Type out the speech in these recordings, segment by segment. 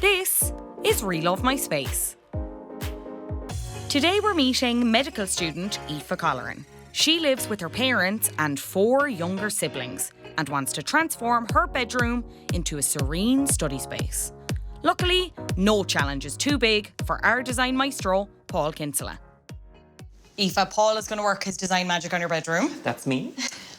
This is Relove My Space. Today we're meeting medical student Aoife Colleran. She lives with her parents and 4 younger siblings and wants to transform her bedroom into a serene study space. Luckily, no challenge is too big for our design maestro, Paul Kinsella. Aoife, Paul is going to work his design magic on your bedroom. That's me.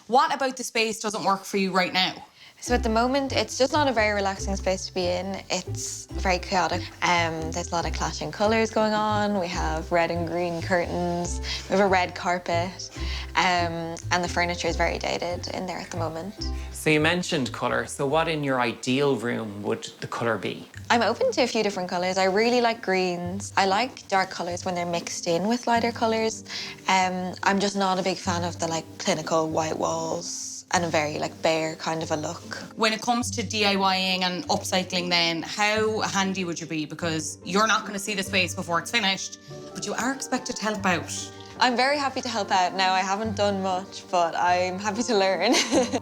What about the space doesn't work for you right now? So at the moment, it's just not a very relaxing space to be in. It's very chaotic. There's a lot of clashing colours going on. We have red and green curtains. We have a red carpet. And the furniture is very dated in there at the moment. So you mentioned colour. So what in your ideal room would the colour be? I'm open to a few different colours. I really like greens. I like dark colours when they're mixed in with lighter colours. I'm just not a big fan of the clinical white walls and a very bare kind of a look. When it comes to DIYing and upcycling then, how handy would you be? Because you're not going to see the space before it's finished, but you are expected to help out. I'm very happy to help out. Now, I haven't done much, but I'm happy to learn.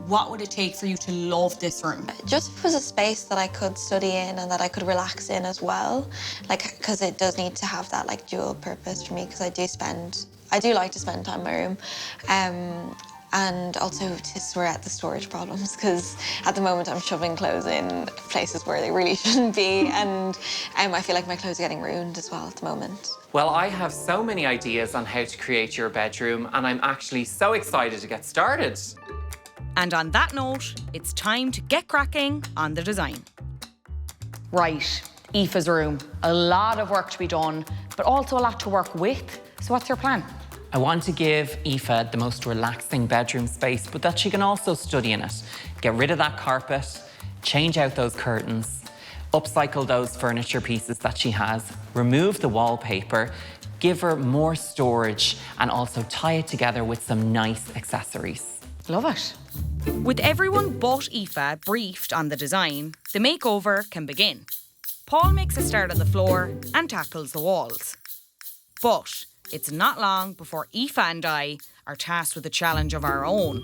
What would it take for you to love this room? Just if it was a space that I could study in and that I could relax in as well, because it does need to have that dual purpose for me, because I do like to spend time in my room. And also to sort out the storage problems, because at the moment I'm shoving clothes in places where they really shouldn't be, and I feel like my clothes are getting ruined as well at the moment. Well, I have so many ideas on how to create your bedroom, and I'm actually so excited to get started. And on that note, it's time to get cracking on the design. Right, Aoife's room. A lot of work to be done, but also a lot to work with. So what's your plan? I want to give Aoife the most relaxing bedroom space, but that she can also study in it. Get rid of that carpet, change out those curtains, upcycle those furniture pieces that she has, remove the wallpaper, give her more storage, and also tie it together with some nice accessories. Love it. With everyone but Aoife briefed on the design, the makeover can begin. Paul makes a start on the floor and tackles the walls. But it's not long before Aoife and I are tasked with a challenge of our own.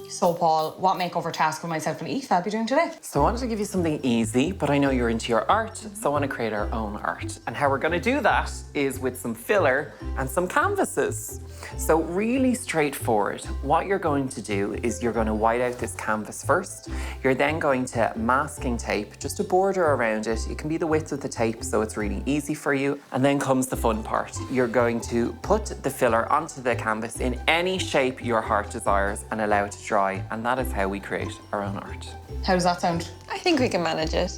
So, Paul, what makeover task will myself and Aoife be doing today? So I wanted to give you something easy, but I know you're into your art, so I want to create our own art. And how we're going to do that is with some filler and some canvases. So really straightforward. What you're going to do is you're going to white out this canvas first. You're then going to masking tape, just a border around it. It can be the width of the tape, so it's really easy for you. And then comes the fun part. You're going to put the filler onto the canvas in any shape your heart desires and allow it to dry. And that is how we create our own art. How does that sound? I think we can manage it.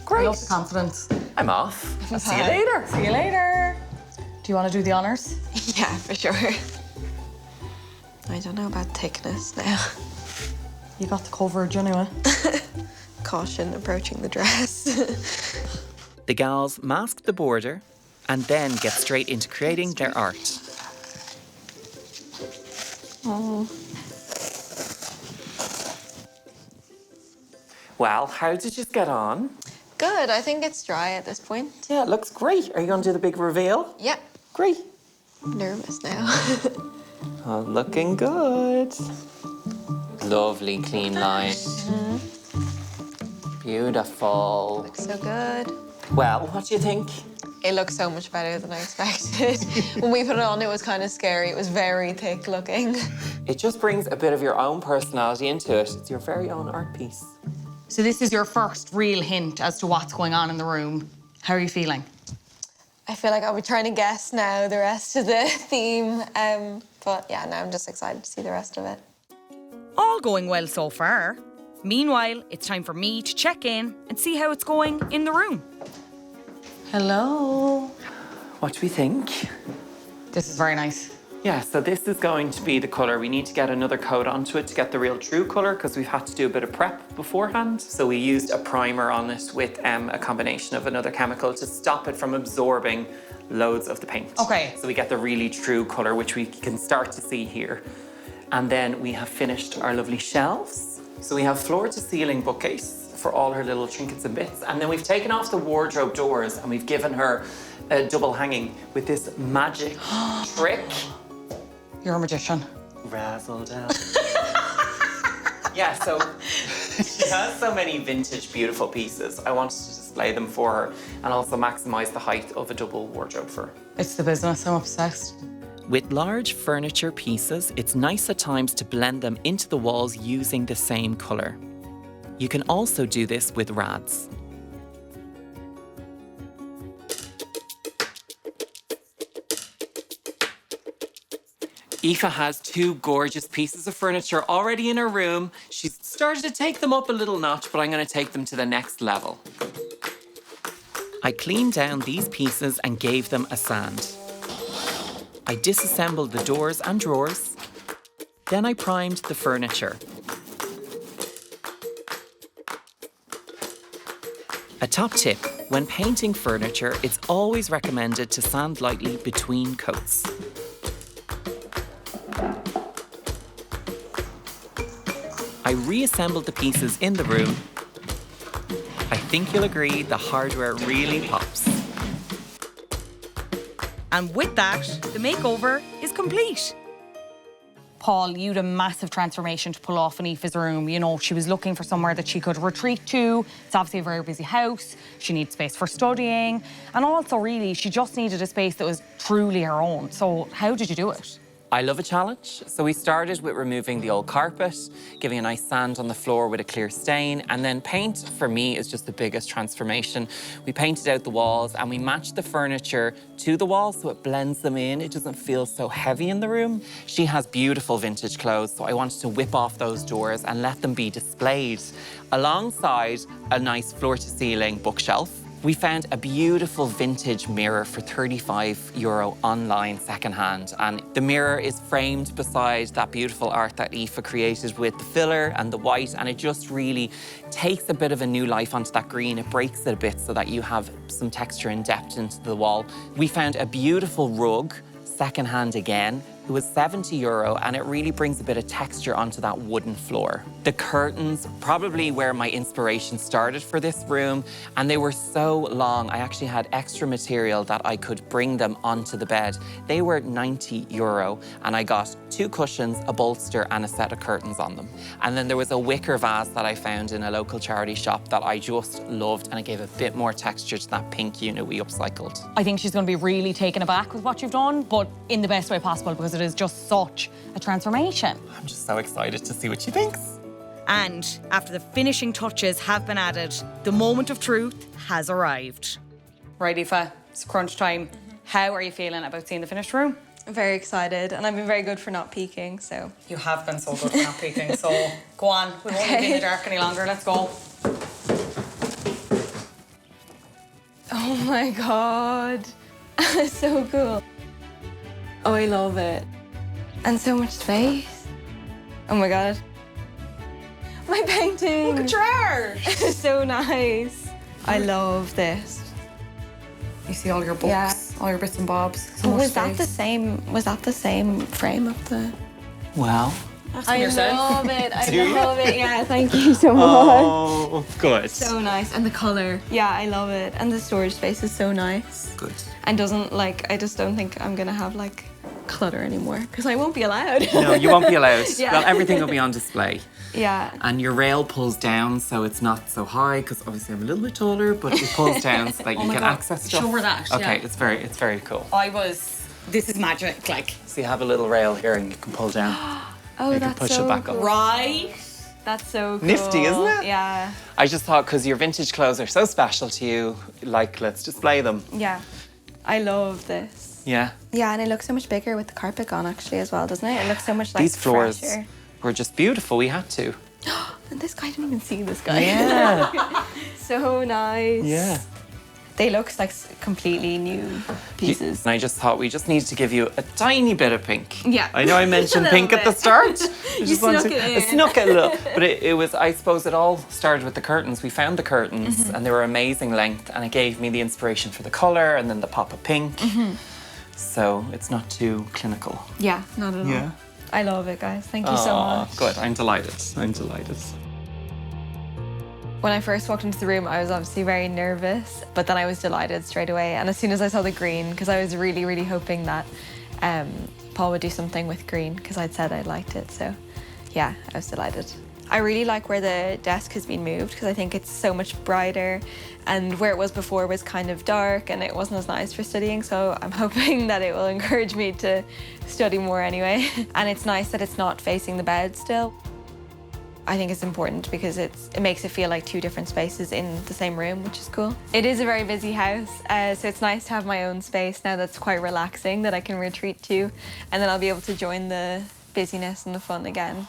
Great. I love the confidence. I'm off. I'll see you later. See you later. Do you want to do the honours? Yeah, for sure. I don't know about thickness now. You got the coverage anyway. Caution approaching the dress. The gals mask the border and then get straight into creating their art. Oh. Well, how did you get on? Good, I think it's dry at this point. Yeah, it looks great. Are you going to do the big reveal? Yep. Great. I'm nervous now. Oh, looking good. Lovely clean line. Beautiful. Looks so good. Well, what do you think? It looks so much better than I expected. When we put it on, it was kind of scary. It was very thick looking. It just brings a bit of your own personality into it. It's your very own art piece. So this is your first real hint as to what's going on in the room. How are you feeling? I feel like I'll be trying to guess now the rest of the theme. But yeah, now I'm just excited to see the rest of it. All going well so far. Meanwhile, it's time for me to check in and see how it's going in the room. Hello. What do we think? This is very nice. Yeah, so this is going to be the colour. We need to get another coat onto it to get the real true colour because we've had to do a bit of prep beforehand. So we used a primer on it with a combination of another chemical to stop it from absorbing loads of the paint. Okay. So we get the really true colour, which we can start to see here. And then we have finished our lovely shelves. So we have floor to ceiling bookcase for all her little trinkets and bits. And then we've taken off the wardrobe doors and we've given her a double hanging with this magic trick. You're a magician. Razzle dazzle. Yeah, so She has so many vintage, beautiful pieces. I wanted to display them for her and also maximise the height of a double wardrobe for her. It's the business, I'm obsessed. With large furniture pieces, it's nice at times to blend them into the walls using the same colour. You can also do this with rads. Aoife has 2 gorgeous pieces of furniture already in her room. She's started to take them up a little notch, but I'm going to take them to the next level. I cleaned down these pieces and gave them a sand. I disassembled the doors and drawers. Then I primed the furniture. A top tip, when painting furniture, it's always recommended to sand lightly between coats. I reassembled the pieces in the room. I think you'll agree the hardware really pops. And with that, the makeover is complete. Paul, you had a massive transformation to pull off in Aoife's room. You know, she was looking for somewhere that she could retreat to. It's obviously a very busy house. She needs space for studying. And also, really, she just needed a space that was truly her own. So how did you do it? I love a challenge. So we started with removing the old carpet, giving a nice sand on the floor with a clear stain, and then paint, for me, is just the biggest transformation. We painted out the walls and we matched the furniture to the walls so it blends them in. It doesn't feel so heavy in the room. She has beautiful vintage clothes, so I wanted to whip off those doors and let them be displayed alongside a nice floor-to-ceiling bookshelf. We found a beautiful vintage mirror for €35 online secondhand, and the mirror is framed beside that beautiful art that Aoife created with the filler and the white, and it just really takes a bit of a new life onto that green. It breaks it a bit so that you have some texture and depth into the wall. We found a beautiful rug, secondhand again. It was €70 and it really brings a bit of texture onto that wooden floor. The curtains, probably where my inspiration started for this room, and they were so long. I actually had extra material that I could bring them onto the bed. They were €90 and I got 2 cushions, a bolster and a set of curtains on them. And then there was a wicker vase that I found in a local charity shop that I just loved, and it gave a bit more texture to that pink unit we upcycled. I think she's going to be really taken aback with what you've done, but in the best way possible, because it is just such a transformation. I'm just so excited to see what she thinks. And after the finishing touches have been added, the moment of truth has arrived. Right, Aoife, it's crunch time. How are you feeling about seeing the finished room? I'm very excited, and I've been very good for not peeking, so. You have been so good for not peeking, so go on. We won't be in the dark any longer. Let's go. Oh my God. So cool. Oh, I love it. And so much space. Oh my God. My painting. Look at your art. So nice. I love this. You see all your books, Yeah. all your bits and bobs. So much Was that space. the same? Was that the same frame of the? Well. I love it. I Do you? love it. Yeah, thank you so much. Oh, good. So nice, and the color. Yeah, I love it, and the storage space is so nice. Good. And doesn't I just don't think I'm gonna have clutter anymore because I won't be allowed. No, you won't be allowed. Yeah. Well, everything will be on display. Yeah. And your rail pulls down so it's not so high, because obviously I'm a little bit taller, but it pulls down so that you my can God. access stuff. Show her that, Okay, yeah. it's very cool. This is magic, like. So you have a little rail here and you can pull down. Oh, You can that's push so it back cool. up. Right? That's so cool. Nifty, isn't it? Yeah. I just thought, because your vintage clothes are so special to you, let's display them. Yeah. I love this. Yeah. Yeah, and it looks so much bigger with the carpet gone actually as well, doesn't it? It looks so much These floors fresher. were just beautiful. We had to. And this guy didn't even see this guy. Yeah. So nice. Yeah. They look like completely new pieces. And I just thought we just needed to give you a tiny bit of pink. Yeah. I know I mentioned A little pink at the bit. start. You snuck it in. I snuck it a little. But it was, I suppose it all started with the curtains. We found the curtains Mm-hmm. and they were amazing length, and it gave me the inspiration for the colour and then the pop of pink. Mm-hmm. So it's not too clinical. Yeah, not at all. Yeah. I love it, guys. Thank you so Aw, much. good. I'm delighted. I'm delighted. When I first walked into the room, I was obviously very nervous, but then I was delighted straight away. And as soon as I saw the green, because I was really, really hoping that Paul would do something with green, because I'd said I liked it. So yeah, I was delighted. I really like where the desk has been moved because I think it's so much brighter, and where it was before was kind of dark and it wasn't as nice for studying, so I'm hoping that it will encourage me to study more anyway. And it's nice that it's not facing the bed still. I think it's important because it makes it feel like two different spaces in the same room, which is cool. It is a very busy house, so it's nice to have my own space now that's quite relaxing that I can retreat to, and then I'll be able to join the busyness and the fun again.